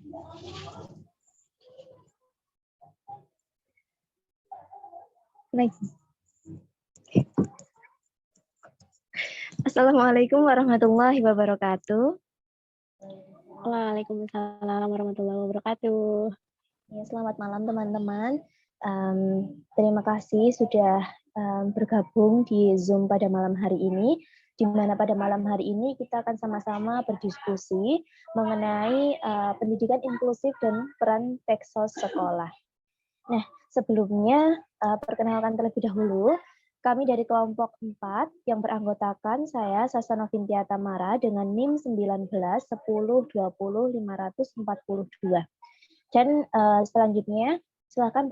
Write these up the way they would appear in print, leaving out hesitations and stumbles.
Baik. Assalamualaikum warahmatullahi wabarakatuh. Waalaikumsalam warahmatullahi wabarakatuh. Ya, selamat malam teman-teman. Terima kasih sudah bergabung di Zoom pada malam hari ini, di mana pada malam hari ini kita akan sama-sama berdiskusi mengenai pendidikan inklusif dan peran Peksos sekolah. Nah, sebelumnya perkenalkan terlebih dahulu, kami dari kelompok 4 yang beranggotakan saya Sasa Novintia Tamara dengan NIM 19 10 20 542. Dan selanjutnya silakan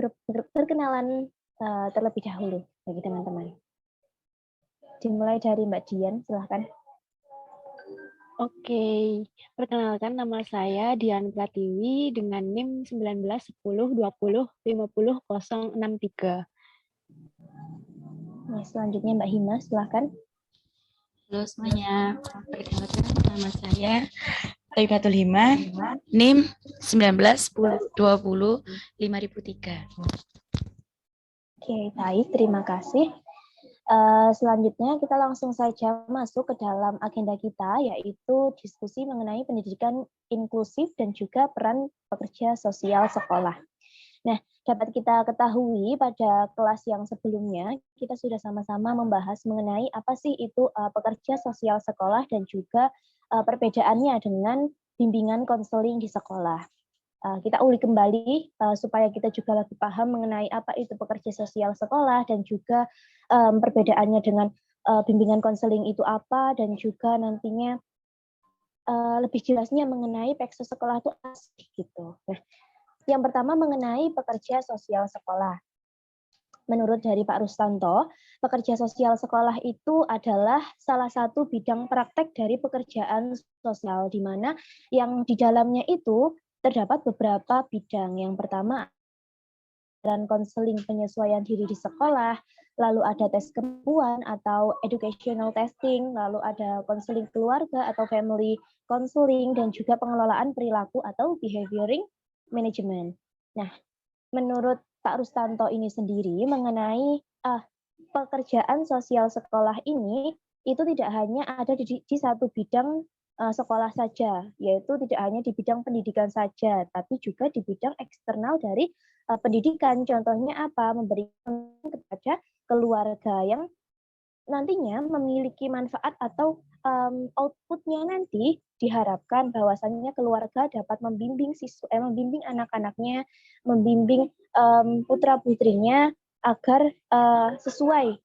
perkenalan terlebih dahulu bagi teman-teman. Dimulai dari Mbak Dian, silakan. Oke, perkenalkan nama saya Dian Pratiwi dengan NIM 19 10 20 50 063. Nah, selanjutnya Mbak Hima, silakan. Halo semuanya, perkenalkan nama saya Taibatul Hima, NIM 19 10 20 5003. Oke, baik, terima kasih. Selanjutnya kita langsung saja masuk ke dalam agenda kita, yaitu diskusi mengenai pendidikan inklusif dan juga peran pekerja sosial sekolah. Nah, dapat kita ketahui pada kelas yang sebelumnya, kita sudah sama-sama membahas mengenai apa sih itu pekerja sosial sekolah dan juga perbedaannya dengan bimbingan konseling di sekolah. Kita ulik kembali supaya kita juga lebih paham mengenai apa itu pekerja sosial sekolah dan juga perbedaannya dengan bimbingan konseling itu apa, dan juga nantinya lebih jelasnya mengenai Peksos sekolah itu apa sih gitu. Nah, yang pertama mengenai pekerja sosial sekolah. Menurut dari Pak Rustanto, pekerja sosial sekolah itu adalah salah satu bidang praktek dari pekerjaan sosial, di mana yang di dalamnya itu terdapat beberapa bidang. Yang pertama, dan konseling penyesuaian diri di sekolah, lalu ada tes kemampuan atau educational testing, lalu ada konseling keluarga atau family counseling, dan juga pengelolaan perilaku atau behavioring management. Nah, menurut Pak Rustanto ini sendiri mengenai pekerjaan sosial sekolah ini itu tidak hanya ada di satu bidang sekolah saja, yaitu tidak hanya di bidang pendidikan saja, tapi juga di bidang eksternal dari pendidikan. Contohnya apa? Memberikan kepada keluarga yang nantinya memiliki manfaat atau outputnya nanti diharapkan bahwasannya keluarga dapat membimbing membimbing anak-anaknya, membimbing putra-putrinya agar sesuai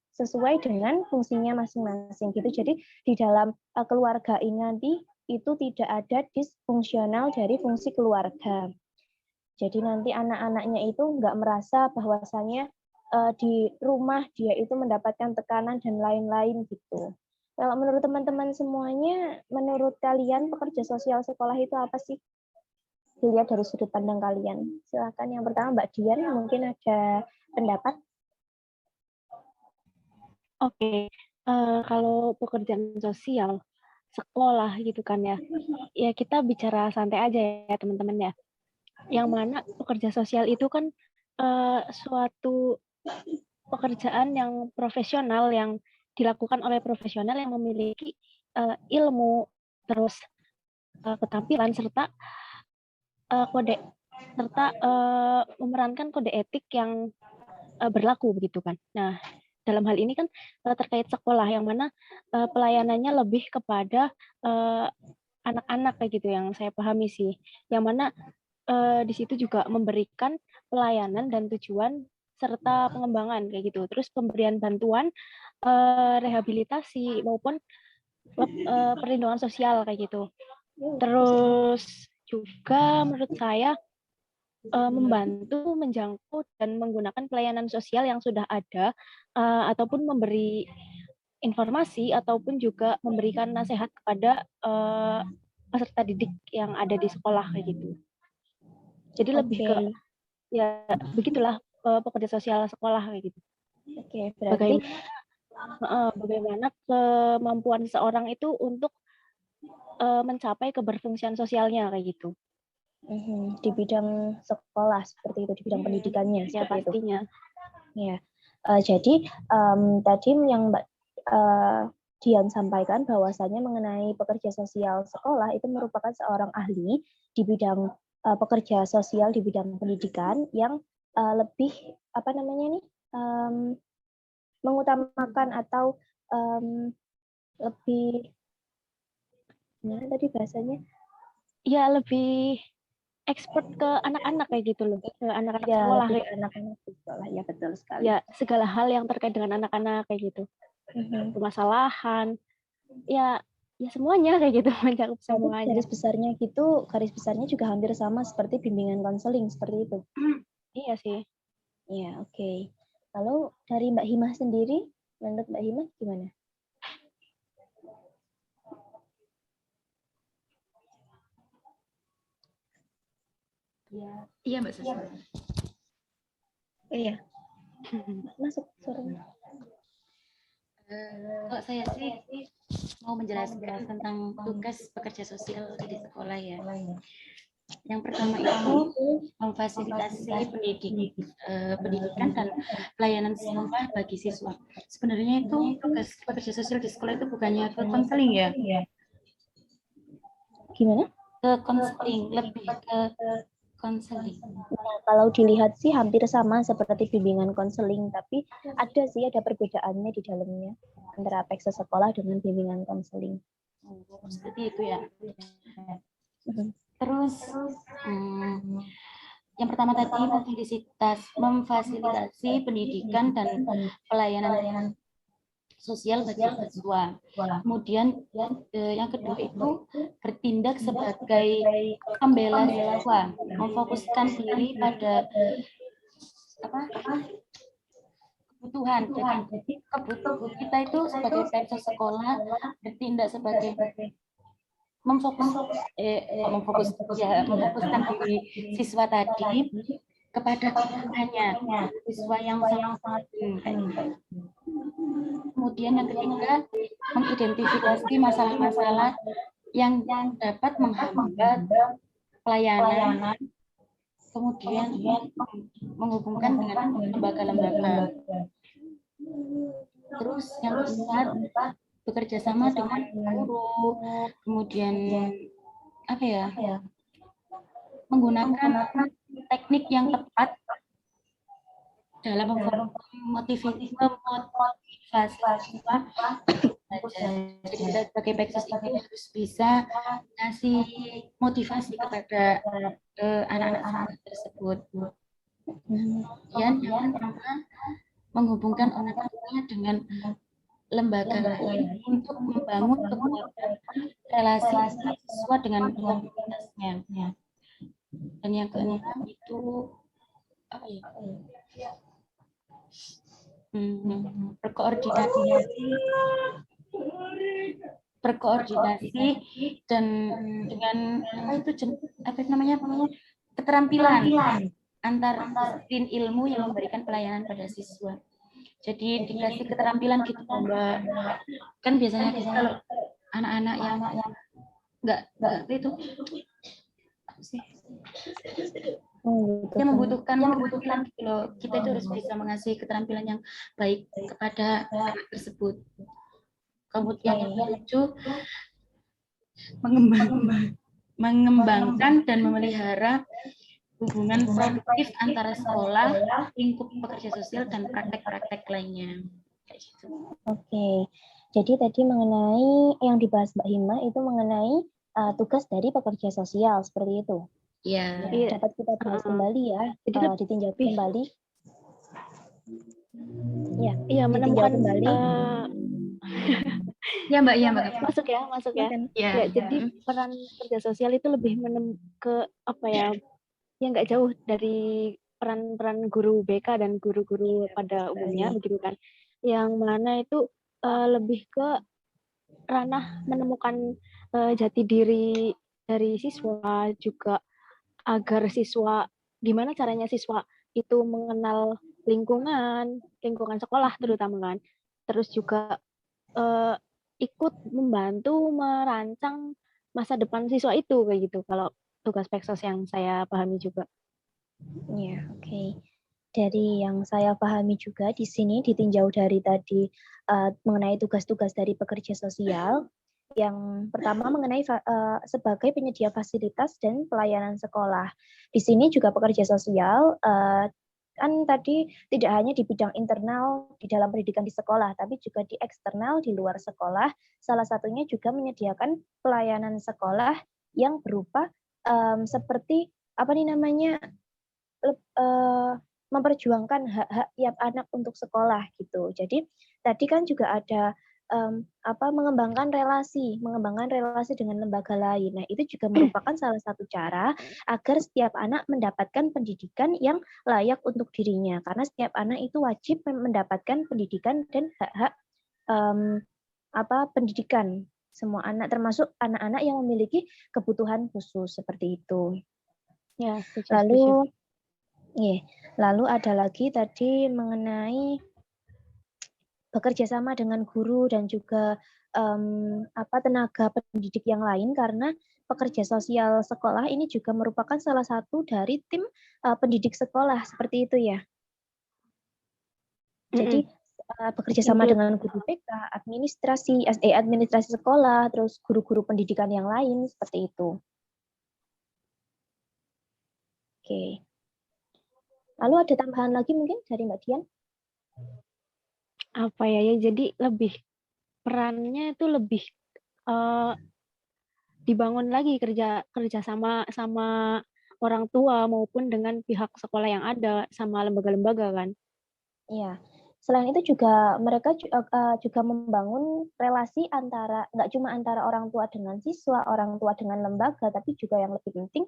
dengan fungsinya masing-masing gitu. Jadi di dalam keluarga ini nanti itu tidak ada disfungsional dari fungsi keluarga. Jadi nanti anak-anaknya itu nggak merasa bahwasannya di rumah dia itu mendapatkan tekanan dan lain-lain gitu. Kalau menurut teman-teman semuanya, menurut kalian pekerja sosial sekolah itu apa sih? Dilihat dari sudut pandang kalian. Silakan yang pertama Mbak Dian, mungkin ada pendapat. Oke, kalau pekerjaan sosial sekolah gitu kan ya kita bicara santai aja ya teman-teman ya. Yang mana pekerja sosial itu kan suatu pekerjaan yang profesional yang dilakukan oleh profesional yang memiliki ilmu, terus keterampilan serta kode serta memerankan kode etik yang berlaku begitu kan. Nah, dalam hal ini kan terkait sekolah yang mana pelayanannya lebih kepada anak-anak kayak gitu yang saya pahami sih. Yang mana di situ juga memberikan pelayanan dan tujuan serta pengembangan kayak gitu. Terus pemberian bantuan rehabilitasi maupun perlindungan sosial kayak gitu. Terus juga menurut saya membantu menjangkau dan menggunakan pelayanan sosial yang sudah ada ataupun memberi informasi ataupun juga memberikan nasihat kepada peserta didik yang ada di sekolah kayak gitu. Jadi lebih ke ya begitulah pekerja sosial sekolah kayak gitu. Oke, berarti bagaimana kemampuan seorang itu untuk mencapai keberfungsian sosialnya kayak gitu. Di bidang sekolah seperti itu, di bidang pendidikannya Ya seperti itu. pastinya. Ya, jadi tadi yang Mbak Dian sampaikan bahwasanya mengenai pekerja sosial sekolah itu merupakan seorang ahli di bidang pekerja sosial di bidang pendidikan yang lebih apa namanya nih mengutamakan atau lebih gimana tadi bahasanya? Ya lebih expert ke anak-anak kayak gitu loh, ke anak-anak Ya, sekolah lebih kayak ke anak-anak di sekolah, ya betul sekali. ya segala hal yang terkait dengan anak-anak kayak gitu. Permasalahan, ya semuanya kayak gitu, mencakup Tapi semuanya. garis besarnya juga hampir sama seperti bimbingan konseling seperti itu. Iya sih. Ya, oke. Lalu dari Mbak Himah sendiri, menurut Mbak Himah gimana? Iya Mbak Sasa. Iya. Masuk suaranya. Kalau saya sih mau menjelaskan tentang tugas pekerja sosial di sekolah ya. Yang pertama itu memfasilitasi pendidikan dan pelayanan sekolah bagi siswa. Sebenarnya itu tugas pekerja sosial di sekolah itu bukannya ke konseling ya? Gimana? Ke konseling, lebih ke konseling. Nah, kalau dilihat sih hampir sama seperti bimbingan konseling, tapi ada perbedaannya di dalamnya antara PEKSA sekolah dengan bimbingan konseling. Oh, seperti itu ya. Terus yang pertama tadi memfasilitasi pendidikan dan pelayanan sosial bagi siswa. Kemudian yang kedua itu bertindak sebagai pembela siswa, memfokuskan diri pada kebutuhan. Jadi kebutuhan kita itu sebagai PEKSA sekolah bertindak sebagai memfokuskan diri siswa tadi kepada kebutuhannya siswa yang sangat kemudian yang ketiga mengidentifikasi masalah-masalah yang dapat menghambat pelayanan kemudian menghubungkan dengan lembaga-lembaga. Terus yang keempat bekerja sama dengan guru, kemudian menggunakan teknik yang tepat dalam memotivasi siswa. Jadi kita sebagai PEKSA ini harus bisa ngasih motivasi kepada anak-anak tersebut. Kemudian yang pertama menghubungkan orang tuanya dengan lembaga lain untuk membangun kekuatan relasi siswa dengan komunitasnya. Dan yang keenam itu berkoordinasi dan dengan keterampilan antar disiplin ilmu yang memberikan pelayanan pada siswa. Jadi dikasih keterampilan gitu Mbak. Kan biasanya kalau anak-anak yang nggak itu yang membutuhkan keterampilan gitu loh. Kita itu harus bisa mengasih keterampilan yang baik kepada anak tersebut. Kemudian yang ketujuh mengembangkan dan memelihara hubungan produktif antara sekolah, lingkup pekerja sosial, dan praktek-praktek lainnya. Oke, jadi tadi mengenai yang dibahas Mbak Hima itu mengenai tugas dari pekerja sosial seperti itu. Iya. Dapat kita bahas kembali ya, ditinjau kembali. Iya, menemukan kembali. Ya Mbak, ya Mbak. Masuk ya. Ya, jadi peran kerja sosial itu lebih ke yang nggak jauh dari peran guru BK dan guru-guru pada umumnya begitu kan. Yang mana itu lebih ke ranah menemukan jati diri dari siswa, juga agar siswa gimana caranya siswa itu mengenal lingkungan sekolah terutama kan. Terus juga ikut membantu merancang masa depan siswa itu kayak gitu. Kalau tugas Peksos yang saya pahami juga. Ya, oke. Dari yang saya pahami juga di sini ditinjau dari tadi mengenai tugas-tugas dari pekerja sosial. Yang pertama mengenai sebagai penyedia fasilitas dan pelayanan sekolah. Di sini juga pekerja sosial kan tadi tidak hanya di bidang internal di dalam pendidikan di sekolah, tapi juga di eksternal di luar sekolah. Salah satunya juga menyediakan pelayanan sekolah yang berupa seperti apa nih namanya memperjuangkan hak-hak tiap anak untuk sekolah gitu. Jadi tadi kan juga ada mengembangkan relasi dengan lembaga lain. Nah, itu juga merupakan salah satu cara agar setiap anak mendapatkan pendidikan yang layak untuk dirinya. Karena setiap anak itu wajib mendapatkan pendidikan dan hak-hak pendidikan. Semua anak termasuk anak-anak yang memiliki kebutuhan khusus seperti itu. Ya, setuju. Lalu ada lagi tadi mengenai bekerja sama dengan guru dan juga tenaga pendidik yang lain, karena pekerja sosial sekolah ini juga merupakan salah satu dari tim pendidik sekolah, seperti itu ya. Jadi bekerja sama dengan guru BK, administrasi sekolah, terus guru-guru pendidikan yang lain, seperti itu. Oke. Lalu ada tambahan lagi mungkin dari Mbak Dian? Apa ya, jadi perannya itu lebih dibangun lagi kerja sama orang tua maupun dengan pihak sekolah yang ada sama lembaga-lembaga kan. Iya. Selain itu juga mereka juga membangun relasi nggak cuma antara orang tua dengan siswa, orang tua dengan lembaga, tapi juga yang lebih penting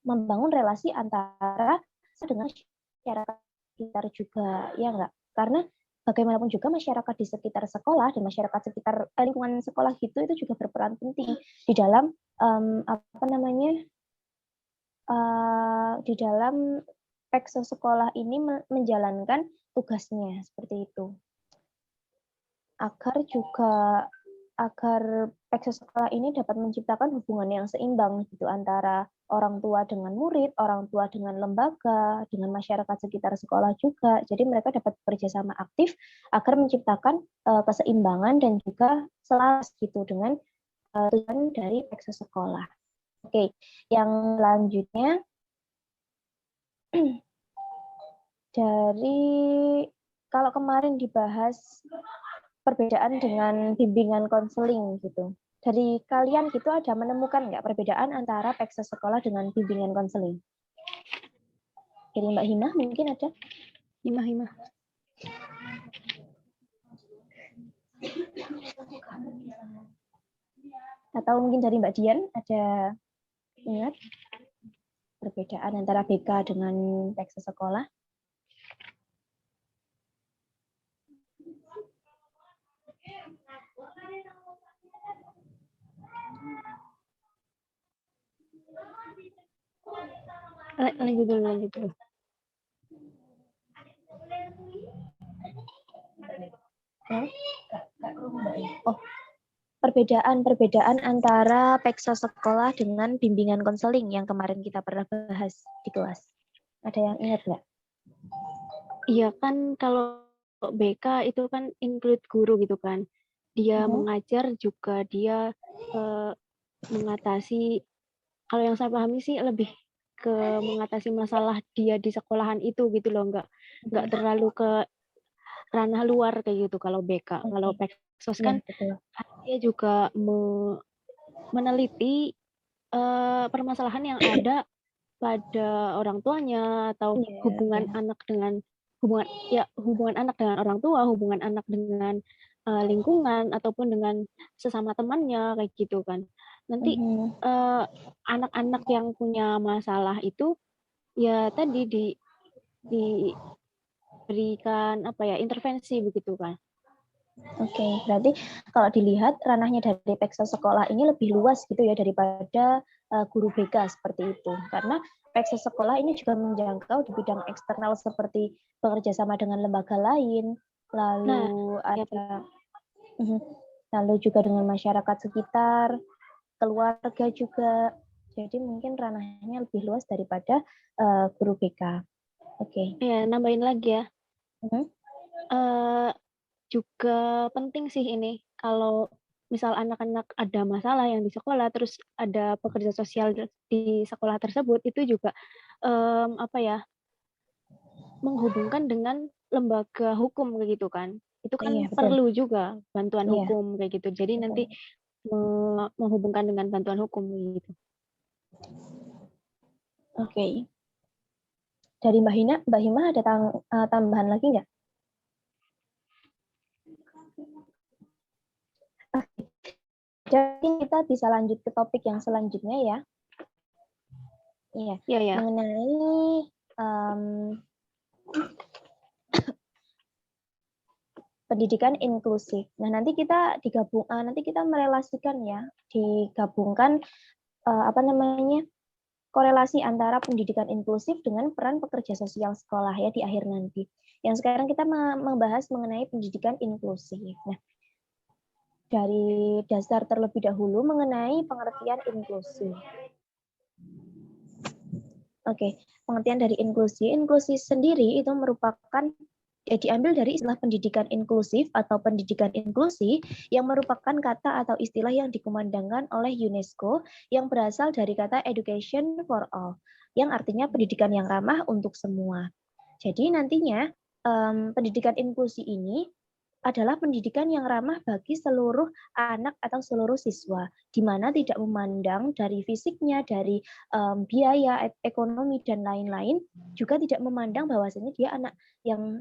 membangun relasi antara dengan masyarakat sekitar juga, ya nggak? Karena bagaimanapun juga masyarakat di sekitar sekolah dan masyarakat sekitar lingkungan sekolah itu juga berperan penting di dalam di dalam Peksos sekolah ini menjalankan tugasnya seperti itu. Agar Peksos sekolah ini dapat menciptakan hubungan yang seimbang gitu antara orang tua dengan murid, orang tua dengan lembaga, dengan masyarakat sekitar sekolah juga. Jadi mereka dapat bekerja sama aktif agar menciptakan keseimbangan dan juga selaras gitu dengan tujuan dari Peksos sekolah. Oke, yang selanjutnya kalau kemarin dibahas perbedaan dengan bimbingan konseling gitu. Dari kalian gitu ada menemukan nggak perbedaan antara Peksos sekolah dengan bimbingan konseling? Dari Mbak Hima mungkin ada? Hima. Atau mungkin dari Mbak Dian ada ingat perbedaan antara BK dengan Peksos sekolah? Lanjut dulu. Perbedaan antara Peksos sekolah dengan bimbingan konseling yang kemarin kita pernah bahas di kelas. Ada yang ingat nggak? Iya kan, kalau BK itu kan include guru gitu kan. Dia mengajar juga dia mengatasi, kalau yang saya pahami sih lebih ke mengatasi masalah dia di sekolahan itu gitu loh, nggak terlalu ke ranah luar kayak gitu kalau BK. Kalau Peksos kan dia juga meneliti permasalahan yang ada pada orang tuanya atau hubungan anak dengan orang tua, hubungan anak dengan lingkungan ataupun dengan sesama temannya kayak gitu kan. Nanti anak-anak yang punya masalah itu ya tadi diberikan intervensi begitu kan. Oke, berarti kalau dilihat ranahnya dari Peksos sekolah ini lebih luas gitu ya daripada guru BK seperti itu. Karena Peksos sekolah ini juga menjangkau di bidang eksternal seperti bekerja sama dengan lembaga lain, lalu juga dengan masyarakat sekitar, keluarga juga. Jadi mungkin ranahnya lebih luas daripada guru BK. Oke. Ya, nambahin lagi ya. Mhm. Juga penting sih ini kalau misal anak-anak ada masalah yang di sekolah, terus ada pekerja sosial di sekolah tersebut, itu juga menghubungkan dengan lembaga hukum kayak gitu kan. Itu kan Iya, betul. perlu juga bantuan Iya. hukum kayak gitu. Jadi Betul. nanti menghubungkan dengan bantuan hukum gitu. Oke. Dari Mbak Hima ada tambahan lagi nggak? Jadi kita bisa lanjut ke topik yang selanjutnya ya. Iya. Ya. Mengenai pendidikan inklusif. Nah, nanti kita merelasikan ya, digabungkan korelasi antara pendidikan inklusif dengan peran pekerja sosial sekolah ya di akhir nanti. Yang sekarang kita membahas mengenai pendidikan inklusif. Nah, dari dasar terlebih dahulu mengenai pengertian inklusi. Oke, pengertian dari inklusi. Inklusi sendiri itu merupakan diambil dari istilah pendidikan inklusif atau pendidikan inklusi yang merupakan kata atau istilah yang dikumandangkan oleh UNESCO yang berasal dari kata education for all, yang artinya pendidikan yang ramah untuk semua. Jadi nantinya pendidikan inklusi ini adalah pendidikan yang ramah bagi seluruh anak atau seluruh siswa, di mana tidak memandang dari fisiknya, dari biaya, ekonomi, dan lain-lain, juga tidak memandang bahwasanya dia anak yang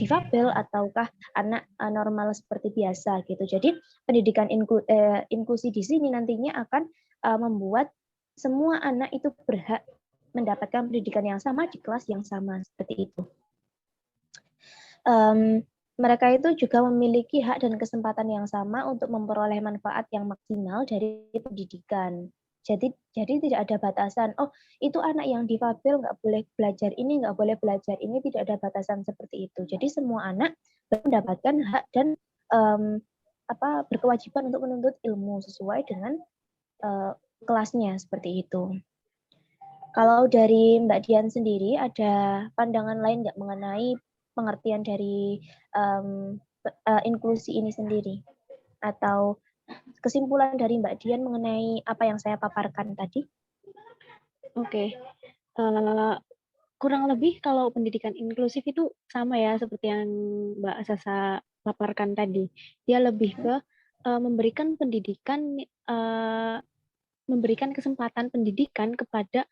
difabel ataukah anak normal seperti biasa gitu. Jadi pendidikan inklusi di sini nantinya akan membuat semua anak itu berhak mendapatkan pendidikan yang sama di kelas yang sama seperti itu. Mereka itu juga memiliki hak dan kesempatan yang sama untuk memperoleh manfaat yang maksimal dari pendidikan. Jadi tidak ada batasan, oh itu anak yang difabel nggak boleh belajar ini, nggak boleh belajar ini, tidak ada batasan seperti itu. Jadi semua anak mendapatkan hak dan berkewajiban untuk menuntut ilmu sesuai dengan kelasnya seperti itu. Kalau dari Mbak Dian sendiri, ada pandangan lain nggak mengenai pengertian dari inklusi ini sendiri? Atau kesimpulan dari Mbak Dian mengenai apa yang saya paparkan tadi? Oke. Kurang lebih kalau pendidikan inklusif itu sama ya seperti yang Mbak Sasa paparkan tadi. Dia lebih ke memberikan pendidikan, memberikan kesempatan pendidikan kepada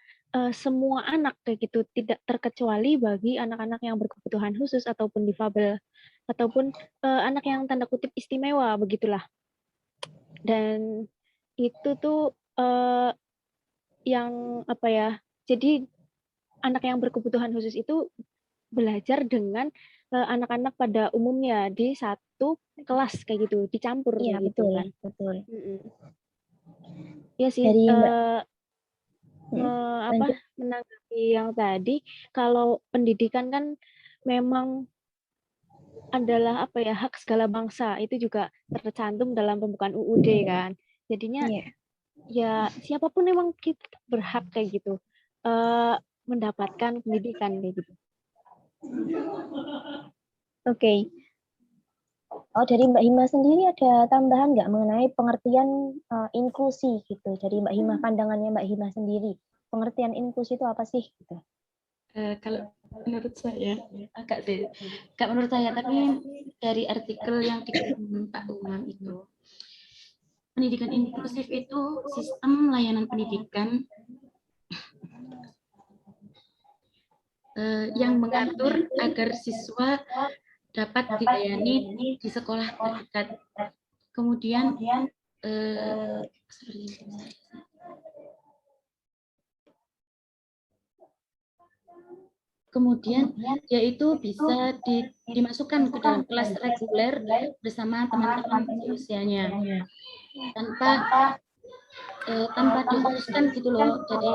semua anak kayak gitu, tidak terkecuali bagi anak-anak yang berkebutuhan khusus ataupun difabel ataupun anak yang tanda kutip istimewa begitulah. Dan itu tuh yang jadi anak yang berkebutuhan khusus itu belajar dengan anak-anak pada umumnya di satu kelas kayak gitu, dicampur Iya, kayak gitu kan. Betul. Ya sih, Dari menanggapi yang tadi, kalau pendidikan kan memang adalah hak segala bangsa, itu juga tercantum dalam pembukaan UUD kan. Jadinya ya siapapun memang kita berhak kayak gitu mendapatkan pendidikan kayak gitu. Oke. Oh, dari Mbak Hima sendiri ada tambahan nggak mengenai pengertian inklusi gitu? Dari Mbak Hima, pandangannya Mbak Hima sendiri, pengertian inklusi itu apa sih? Gitu. Kalau menurut saya, agak menurut saya, tapi dari artikel yang dikirim Pak Umam itu, pendidikan inklusif itu sistem layanan pendidikan yang mengatur agar siswa dapat dilayani di sekolah terdekat. Kemudian yaitu bisa dimasukkan ke dalam kelas reguler bersama teman-teman seusianya tanpa dikhususkan gitu loh. Jadi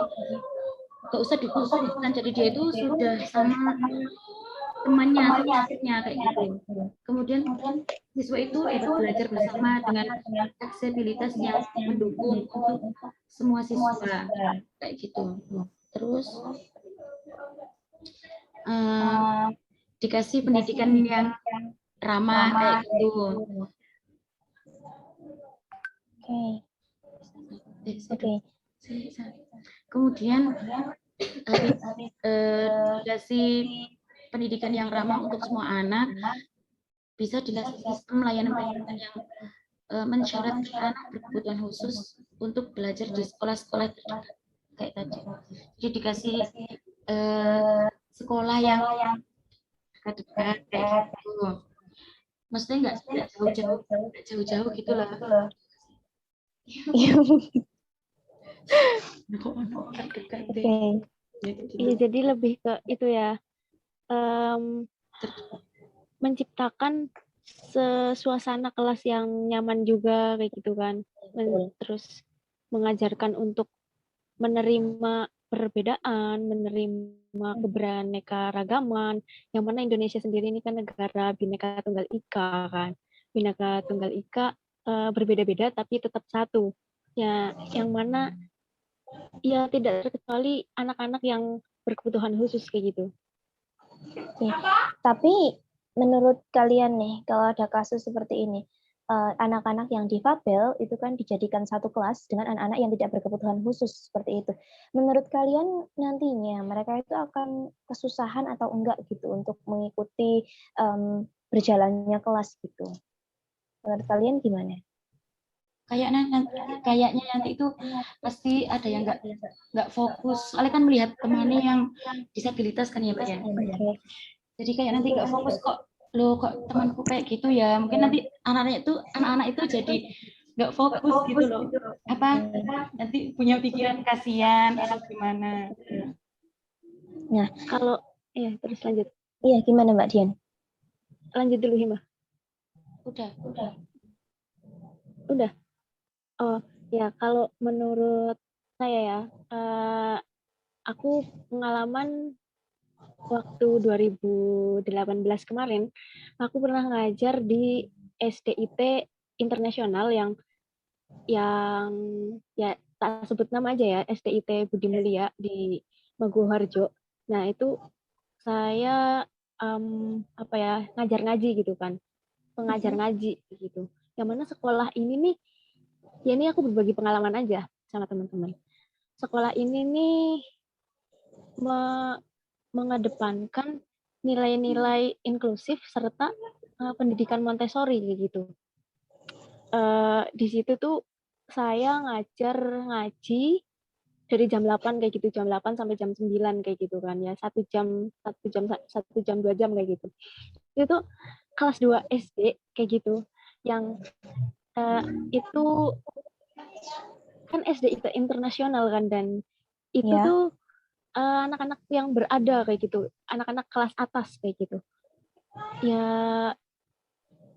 nggak usah dikhususkan, jadi dia itu sudah sama temannya kayak gitu. Kemudian siswa itu dapat belajar bersama dengan aksesibilitas yang mendukung untuk semua siswa kayak gitu. Terus dikasih pendidikan yang ramah kayak gitu. Oke. Kemudian dikasih pendidikan yang ramah untuk semua anak, bisa dikasih sistem layanan pendidikan yang mensyaratkan anak berkebutuhan khusus untuk belajar di sekolah-sekolah kayak tadi. Jadi dikasih sekolah yang dekat-dekat kayak gitu. Maksudnya nggak jauh-jauh gitu lah. Iya, jadi lebih ke itu ya, menciptakan suasana kelas yang nyaman juga kayak gitu kan. Terus mengajarkan untuk menerima perbedaan, menerima keberaneka-ragaman, yang mana Indonesia sendiri ini kan negara Bhinneka Tunggal Ika kan. Bhinneka Tunggal Ika berbeda-beda tapi tetap satu. Ya, yang mana ya tidak terkecuali anak-anak yang berkebutuhan khusus kayak gitu. Oke. Tapi menurut kalian nih, kalau ada kasus seperti ini, anak-anak yang difabel itu kan dijadikan satu kelas dengan anak-anak yang tidak berkebutuhan khusus seperti itu. Menurut kalian nantinya mereka itu akan kesusahan atau enggak gitu untuk mengikuti berjalannya kelas gitu? Menurut kalian gimana? Kayaknya nanti itu pasti ada yang nggak fokus. Soalnya kan melihat temannya yang disabilitas kan ya Pak ya. Jadi kayak nanti nggak fokus kok temanku kayak gitu ya. Mungkin nanti anak-anak itu jadi nggak fokus gitu loh. Nanti punya pikiran kasihan atau gimana. Nah, kalau terus lanjut. Iya, gimana Mbak Dian? Lanjut dulu Hima. Udah. Oh ya, kalau menurut saya ya, aku pengalaman waktu 2018 kemarin, aku pernah ngajar di SDIT internasional yang ya tak sebut nama aja ya, SDIT Budi Mulia di Maguwoharjo. Nah itu saya ngajar ngaji gitu kan, pengajar ngaji gitu. Yang mana sekolah ini nih, ya ini aku berbagi pengalaman aja sama teman-teman. Sekolah ini nih mengedepankan nilai-nilai inklusif serta pendidikan Montessori gitu. Di situ tuh saya ngajar ngaji dari jam 8 kayak gitu, jam 8 sampai jam 9 kayak gitu kan ya. 1 jam 2 jam kayak gitu. Itu kelas 2 SD kayak gitu. Yang itu kan SD itu internasional kan, dan itu tuh anak-anak yang berada kayak gitu, anak-anak kelas atas kayak gitu. Ya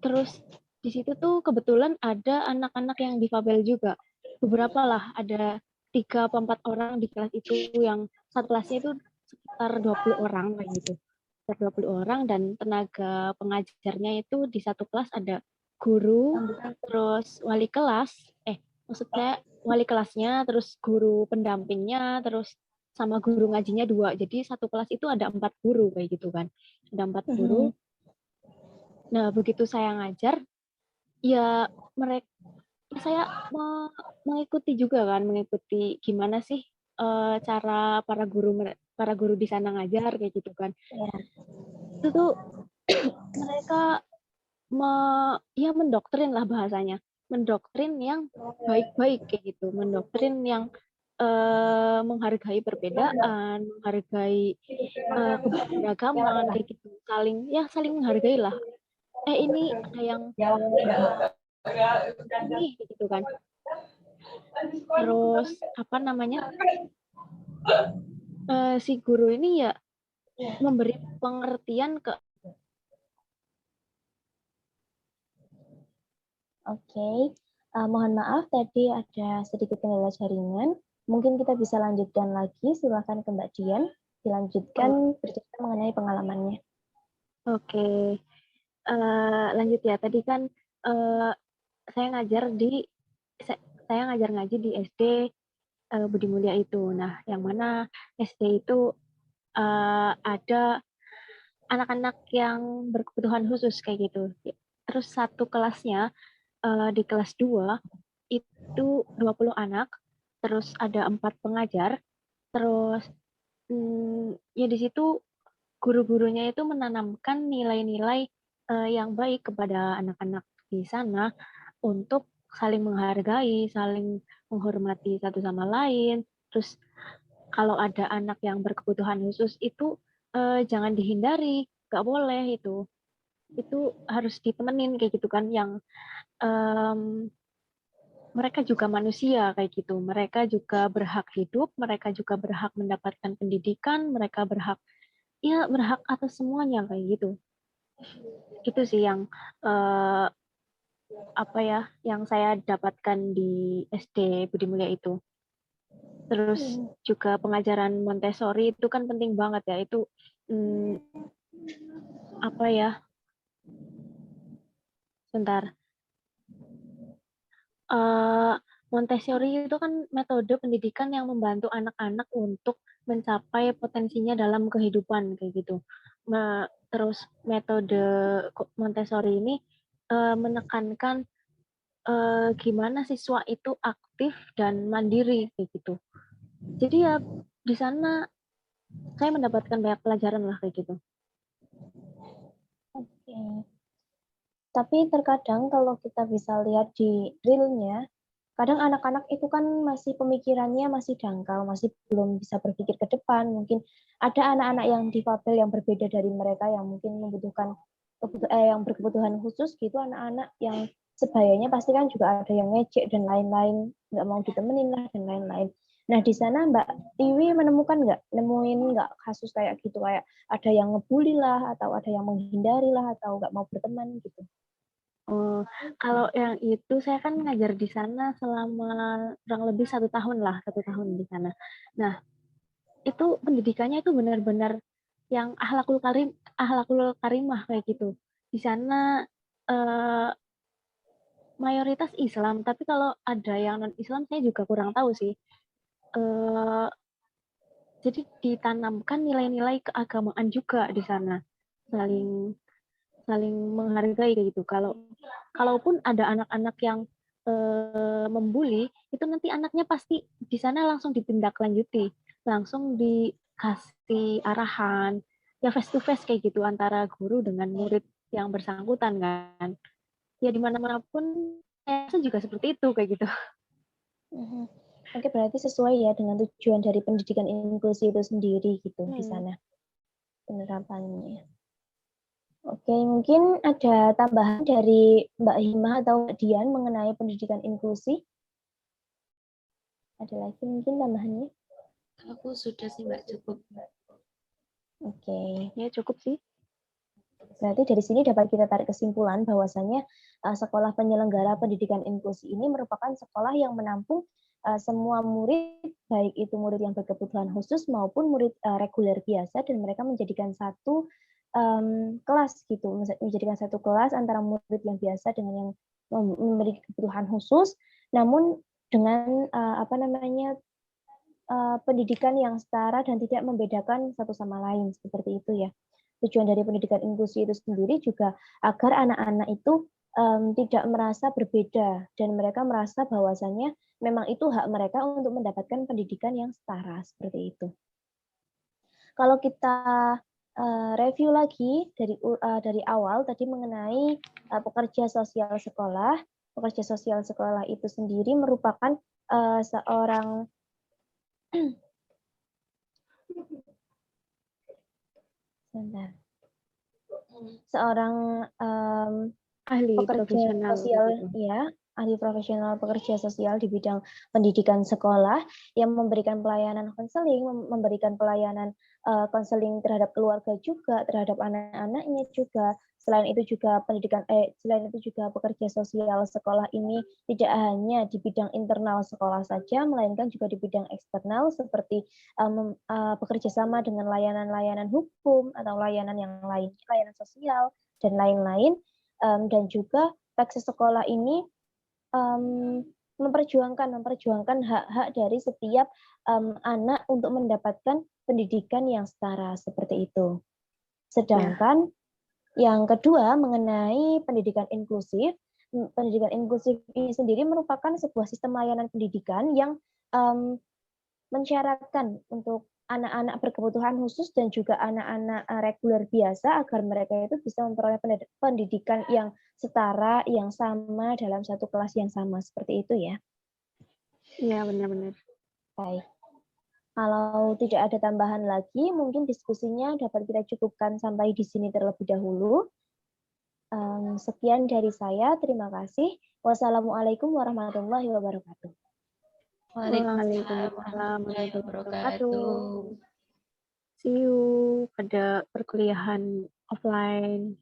terus di situ tuh kebetulan ada anak-anak yang difabel juga. Beberapa lah, ada 3 atau 4 orang di kelas itu, yang satu kelasnya itu sekitar 20 orang kayak gitu. Sekitar 20 orang, dan tenaga pengajarnya itu di satu kelas ada guru, terus wali kelas, maksudnya wali kelasnya, terus guru pendampingnya, terus sama guru ngajinya 2. Jadi satu kelas itu ada 4 guru kayak gitu kan. Ada 4 guru. Nah, begitu saya ngajar, ya saya mengikuti juga kan, mengikuti gimana sih cara para guru di sana ngajar kayak gitu kan. Itu tuh mereka mendoktrin lah bahasanya, mendoktrin yang baik-baik kayak gitu, mendoktrin yang menghargai perbedaan, menghargai keberagaman kayak gitu, saling menghargai lah. Ini ada yang ini gitu kan. Terus si guru ini ya memberi pengertian ke. Oke. Mohon maaf tadi ada sedikit kendala jaringan. Mungkin kita bisa lanjutkan lagi. Silakan ke Mbak Dian, dilanjutkan bercerita mengenai pengalamannya. Oke. lanjut ya. Tadi kan saya ngajar ngaji di SD Budi Mulia itu. Nah, yang mana SD itu ada anak-anak yang berkebutuhan khusus kayak gitu. Terus satu kelasnya di kelas 2 itu 20 anak, terus ada 4 pengajar, terus ya di situ guru-gurunya itu menanamkan nilai-nilai yang baik kepada anak-anak di sana untuk saling menghargai, saling menghormati satu sama lain. Terus kalau ada anak yang berkebutuhan khusus itu jangan dihindari, nggak boleh itu. Itu harus ditemenin kayak gitu kan, yang mereka juga manusia kayak gitu. Mereka juga berhak hidup, mereka juga berhak mendapatkan pendidikan, mereka berhak atas semuanya kayak gitu. Itu sih yang yang saya dapatkan di SD Budi Mulia itu. Terus juga pengajaran Montessori itu kan penting banget ya. Itu sebentar. Montessori itu kan metode pendidikan yang membantu anak-anak untuk mencapai potensinya dalam kehidupan kayak gitu. Terus metode Montessori ini menekankan gimana siswa itu aktif dan mandiri kayak gitu. Jadi ya di sana saya mendapatkan banyak pelajaran lah kayak gitu. Oke. Tapi terkadang kalau kita bisa lihat di realnya, kadang anak-anak itu kan masih pemikirannya masih dangkal, masih belum bisa berpikir ke depan. Mungkin ada anak-anak yang difabel yang berbeda dari mereka yang mungkin membutuhkan yang berkebutuhan khusus gitu, anak-anak yang sebayanya pasti kan juga ada yang ngecek dan lain-lain, nggak mau ditemenin lah dan lain-lain. Nah di sana Mbak Tiwi nemuin nggak kasus kayak gitu, kayak ada yang ngebully lah atau ada yang menghindari lah atau nggak mau berteman gitu? Oh, kalau yang itu saya kan ngajar di sana selama kurang lebih 1 tahun di sana. Nah, itu pendidikannya itu benar-benar yang akhlakul karimah kayak gitu. Di sana mayoritas Islam, tapi kalau ada yang non Islam saya juga kurang tahu sih. Jadi ditanamkan nilai-nilai keagamaan juga di sana, saling menghargai kayak gitu. Kalaupun ada anak-anak yang membuli, itu nanti anaknya pasti di sana langsung ditindaklanjuti, langsung dikasih arahan, ya face to face kayak gitu antara guru dengan murid yang bersangkutan kan. Ya di mana-mana pun saya juga seperti itu kayak gitu. Oke, berarti sesuai ya dengan tujuan dari pendidikan inklusi itu sendiri gitu di sana penerapannya. Oke, mungkin ada tambahan dari Mbak Hima atau Mbak Dian mengenai pendidikan inklusi? Ada lagi mungkin tambahannya? Aku sudah sih Mbak, cukup. Oke, ya cukup sih. Berarti dari sini dapat kita tarik kesimpulan bahwasannya sekolah penyelenggara pendidikan inklusi ini merupakan sekolah yang menampung semua murid, baik itu murid yang berkebutuhan khusus maupun murid reguler biasa, dan mereka menjadikan satu kelas gitu, menjadikan satu kelas antara murid yang biasa dengan yang memiliki kebutuhan khusus, namun dengan pendidikan yang setara dan tidak membedakan satu sama lain, seperti itu ya. Tujuan dari pendidikan inklusi itu sendiri juga agar anak-anak itu tidak merasa berbeda dan mereka merasa bahwasannya memang itu hak mereka untuk mendapatkan pendidikan yang setara, seperti itu. Kalau kita review lagi dari awal tadi mengenai pekerja sosial sekolah. Pekerja sosial sekolah itu sendiri merupakan seorang ahli pekerja profesional sosial gitu. ya, ahli profesional pekerja sosial di bidang pendidikan sekolah yang memberikan pelayanan konseling, memberikan pelayanan konseling terhadap keluarga juga, terhadap anak-anaknya juga, Selain itu juga selain itu juga pekerja sosial sekolah ini tidak hanya di bidang internal sekolah saja, melainkan juga di bidang eksternal seperti bekerja sama dengan layanan-layanan hukum atau layanan yang lain, layanan sosial dan lain-lain. Dan juga taksi sekolah ini memperjuangkan hak-hak dari setiap anak untuk mendapatkan pendidikan yang setara seperti itu. Sedangkan yang kedua, mengenai pendidikan inklusif. Pendidikan inklusif ini sendiri merupakan sebuah sistem layanan pendidikan yang mensyaratkan untuk anak-anak berkebutuhan khusus dan juga anak-anak reguler biasa agar mereka itu bisa memperoleh pendidikan yang setara, yang sama dalam satu kelas yang sama. Seperti itu ya. Iya, benar-benar. Baik. Kalau tidak ada tambahan lagi, mungkin diskusinya dapat kita cukupkan sampai di sini terlebih dahulu. Sekian dari saya, terima kasih. Wassalamualaikum warahmatullahi wabarakatuh. Waalaikumsalam warahmatullahi wabarakatuh. See you pada perkuliahan offline.